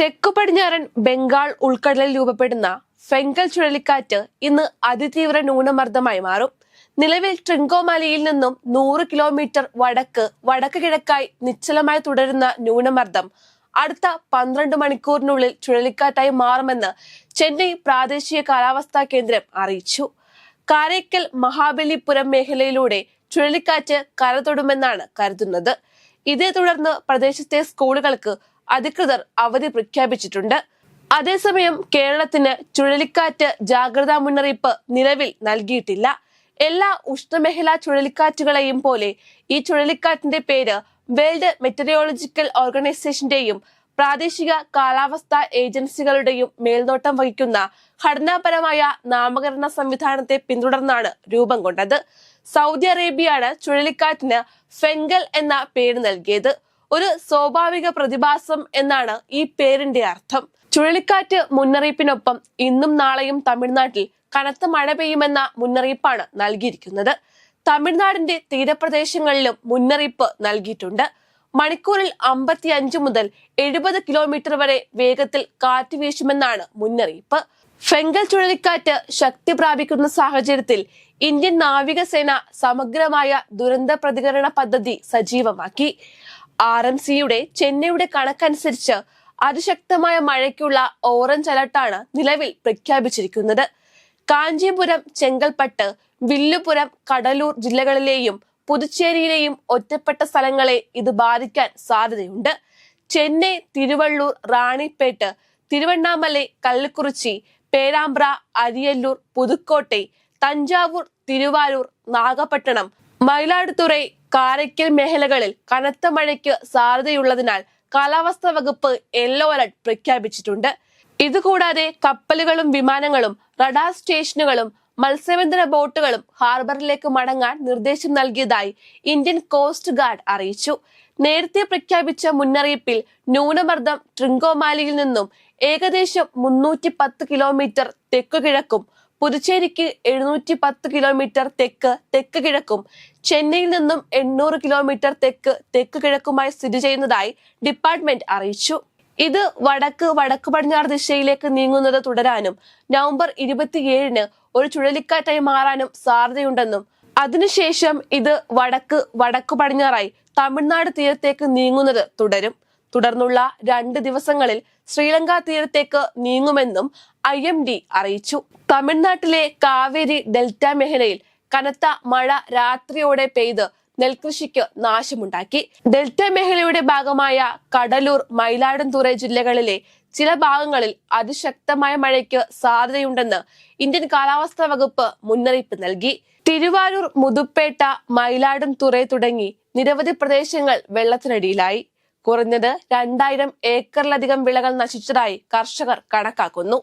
തെക്കു പടിഞ്ഞാറൻ ബംഗാൾ ഉൾക്കടലിൽ രൂപപ്പെടുന്ന ഫെങ്കൽ ചുഴലിക്കാറ്റ് ഇന്ന് അതിതീവ്ര ന്യൂനമർദ്ദമായി മാറും. നിലവിൽ ട്രിങ്കോമാലിയിൽ നിന്നും 100 കിലോമീറ്റർ വടക്ക് കിഴക്കായി നിശ്ചലമായി തുടരുന്ന ന്യൂനമർദ്ദം അടുത്ത 12 മണിക്കൂറിനുള്ളിൽ ചുഴലിക്കാറ്റായി മാറുമെന്ന് ചെന്നൈ പ്രാദേശിക കാലാവസ്ഥാ കേന്ദ്രം അറിയിച്ചു. കാരയ്ക്കൽ മഹാബലിപുരം മേഖലയിലൂടെ ചുഴലിക്കാറ്റ് കരതൊടുമെന്നാണ് കരുതുന്നത്. ഇതേ തുടർന്ന് പ്രദേശത്തെ സ്കൂളുകൾക്ക് അധികൃതർ അവധി പ്രഖ്യാപിച്ചിട്ടുണ്ട്. അതേസമയം കേരളത്തിന് ചുഴലിക്കാറ്റ് ജാഗ്രതാ മുന്നറിയിപ്പ് നിലവിൽ നൽകിയിട്ടില്ല. എല്ലാ ഉഷ്ണമേഖലാ ചുഴലിക്കാറ്റുകളെയും പോലെ ഈ ചുഴലിക്കാറ്റിന്റെ പേര് വേൾഡ് മെറ്റീരിയോളജിക്കൽ ഓർഗനൈസേഷന്റെയും പ്രാദേശിക കാലാവസ്ഥാ ഏജൻസികളുടെയും മേൽനോട്ടം വഹിക്കുന്ന ഘടനാപരമായ നാമകരണ സംവിധാനത്തെ പിന്തുടർന്നാണ് രൂപം കൊണ്ടത്. സൗദി അറേബ്യയാണ് ചുഴലിക്കാറ്റിന് ഫെങ്കൽ എന്ന പേര് നൽകിയത്. ഒരു സ്വാഭാവിക പ്രതിഭാസം എന്നാണ് ഈ പേരിന്റെ അർത്ഥം. ചുഴലിക്കാറ്റ് മുന്നറിയിപ്പിനൊപ്പം ഇന്നും നാളെയും തമിഴ്നാട്ടിൽ കനത്ത മഴ പെയ്യുമെന്ന മുന്നറിയിപ്പാണ് നൽകിയിരിക്കുന്നത്. തമിഴ്നാടിന്റെ തീരപ്രദേശങ്ങളിലും മുന്നറിയിപ്പ് നൽകിയിട്ടുണ്ട്. മണിക്കൂറിൽ 55 മുതൽ 70 കിലോമീറ്റർ വരെ വേഗത്തിൽ കാറ്റ് വീശുമെന്നാണ് മുന്നറിയിപ്പ്. ഫെങ്കൽ ചുഴലിക്കാറ്റ് ശക്തി പ്രാപിക്കുന്ന സാഹചര്യത്തിൽ ഇന്ത്യൻ നാവികസേന സമഗ്രമായ ദുരന്ത പ്രതികരണ പദ്ധതി സജീവമാക്കി. RMCയുടെ ചെന്നൈയുടെ കണക്കനുസരിച്ച് അതിശക്തമായ മഴയ്ക്കുള്ള ഓറഞ്ച് അലർട്ടാണ് നിലവിൽ പ്രഖ്യാപിച്ചിരിക്കുന്നത്. കാഞ്ചീപുരം, ചെങ്കൽപ്പട്ട്, വില്ലുപുരം, കടലൂർ ജില്ലകളിലെയും പുതുച്ചേരിയിലെയും ഒറ്റപ്പെട്ട സ്ഥലങ്ങളെ ഇത് ബാധിക്കാൻ സാധ്യതയുണ്ട്. ചെന്നൈ, തിരുവള്ളൂർ, റാണിപ്പേട്ട്, തിരുവണ്ണാമലൈ, കള്ളിക്കുറിച്ചി, പേരാമ്പ്ര, അരിയല്ലൂർ, പുതുക്കോട്ടൈ, തഞ്ചാവൂർ, തിരുവാരൂർ, നാഗപട്ടണം, മയിലാടുതുറൈ, കാരയ്ക്കൽ മേഖലകളിൽ കനത്ത മഴയ്ക്ക് സാധ്യതയുള്ളതിനാൽ കാലാവസ്ഥാ വകുപ്പ് യെല്ലോ അലർട്ട് പ്രഖ്യാപിച്ചിട്ടുണ്ട്. ഇതുകൂടാതെ കപ്പലുകളും വിമാനങ്ങളും റഡാർ സ്റ്റേഷനുകളും മത്സ്യബന്ധന ബോട്ടുകളും ഹാർബറിലേക്ക് മടങ്ങാൻ നിർദ്ദേശം നൽകിയതായി ഇന്ത്യൻ കോസ്റ്റ് ഗാർഡ് അറിയിച്ചു. നേരത്തെ പ്രഖ്യാപിച്ച മുന്നറിയിപ്പിൽ ന്യൂനമർദ്ദം ട്രിങ്കോമാലിയിൽ നിന്നും ഏകദേശം 310 കിലോമീറ്റർ തെക്കുകിഴക്കും പുതുച്ചേരിക്ക് 710 കിലോമീറ്റർ തെക്ക് കിഴക്കും ചെന്നൈയിൽ നിന്നും 800 കിലോമീറ്റർ തെക്ക് കിഴക്കുമായി സ്ഥിതി ചെയ്യുന്നതായി ഡിപ്പാർട്ട്മെന്റ് അറിയിച്ചു. ഇത് വടക്ക് പടിഞ്ഞാറ് ദിശയിലേക്ക് നീങ്ങുന്നത് തുടരാനും നവംബർ 27-ന് ഒരു ചുഴലിക്കാറ്റായി മാറാനും സാധ്യതയുണ്ടെന്നും അതിനുശേഷം ഇത് വടക്ക് പടിഞ്ഞാറായി തമിഴ്നാട് തീരത്തേക്ക് നീങ്ങുന്നത് തുടരും. തുടർന്നുള്ള 2 ദിവസങ്ങളിൽ ശ്രീലങ്ക തീരത്തേക്ക് നീങ്ങുമെന്നും IMD അറിയിച്ചു. തമിഴ്നാട്ടിലെ കാവേരി ഡെൽറ്റ മേഖലയിൽ കനത്ത മഴ രാത്രിയോടെ പെയ്ത് നെൽകൃഷിക്ക് നാശമുണ്ടാക്കി. ഡെൽറ്റ മേഖലയുടെ ഭാഗമായ കടലൂർ, മയിലാടുംതുറൈ ജില്ലകളിലെ ചില ഭാഗങ്ങളിൽ അതിശക്തമായ മഴയ്ക്ക് സാധ്യതയുണ്ടെന്ന് ഇന്ത്യൻ കാലാവസ്ഥാ വകുപ്പ് മുന്നറിയിപ്പ് നൽകി. തിരുവാരൂർ, മുതുപ്പേട്ട, മയിലാടുംതുറൈ തുടങ്ങി നിരവധി പ്രദേശങ്ങൾ വെള്ളത്തിനടിയിലായി. കുറഞ്ഞത് 2000 ഏക്കറിലധികം വിളകൾ നശിച്ചതായി കർഷകർ കണക്കാക്കുന്നു.